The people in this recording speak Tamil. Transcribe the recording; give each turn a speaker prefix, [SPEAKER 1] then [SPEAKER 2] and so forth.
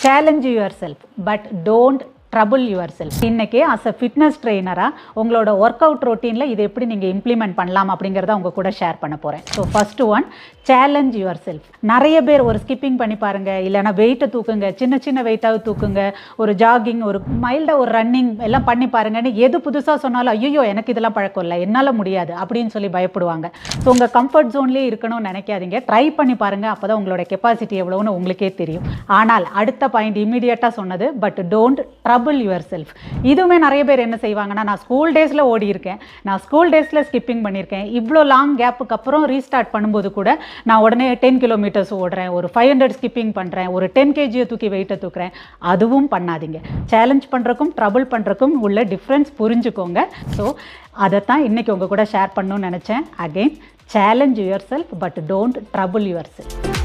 [SPEAKER 1] Challenge your self but don't trouble your self. இன்றைக்கி அஸ் அ ஃபிட்னஸ் ட்ரெயினராக உங்களோட ஒர்க் அவுட் ரொட்டீனில் இதை எப்படி நீங்கள் இம்ப்ளிமெண்ட் பண்ணலாம் அப்படிங்கிறத உங்கள் கூட ஷேர் பண்ண போகிறேன். So first one, challenge your self. நிறைய பேர் ஒரு ஸ்கிப்பிங் பண்ணி பாருங்கள், இல்லைனா வெயிட்டை தூக்குங்க, சின்ன சின்ன வெயிட்டாக தூக்குங்க, ஒரு ஜாகிங், ஒரு மைல்டாக ஒரு ரன்னிங் எல்லாம் பண்ணி பாருங்கன்னு எது புதுசாக சொன்னாலும் ஐயோ எனக்கு இதெல்லாம் பழக்கம் இல்லை, என்னால் முடியாது அப்படின்னு சொல்லி பயப்படுவாங்க. ஸோ உங்கள் கம்ஃபர்ட் ஜோன்லேயே இருக்கணும்னு நினைக்காதீங்க, ட்ரை பண்ணி பாருங்கள். அப்போ தான் உங்களோட கெப்பாசிட்டி எவ்வளோன்னு உங்களுக்கே தெரியும். ஆனால் அடுத்த பாயிண்ட் இமீடியட்டாக சொன்னது, but don't trouble your self. இதுவுமே நிறைய பேர் என்ன செய்வாங்கன்னா, நான் ஸ்கூல் டேஸில் ஓடி இருக்கேன், நான் ஸ்கூல் டேஸில் ஸ்கிப்பிங் பண்ணியிருக்கேன், இவ்வளோ லாங் கேப்புக்கு அப்புறம் ரீஸ்டார்ட் பண்ணும்போது கூட நான் உடனே 10 கிலோமீட்டர்ஸ் ஓடுறேன், ஒரு 500 ஸ்கிப்பிங் பண்ணுறேன், ஒரு 10 kg தூக்கி வெயிட்டை தூக்குறேன். அதுவும் பண்ணாதீங்க. சேலஞ்ச் பண்ணுறக்கும் ட்ரபிள் பண்ணுறக்கும் உள்ள டிஃப்ரென்ஸ் புரிஞ்சுக்கோங்க. ஸோ அதைத்தான் இன்றைக்கி உங்கள் கூட ஷேர் பண்ணணும்னு நினச்சேன். Again, challenge your self but don't trouble your self.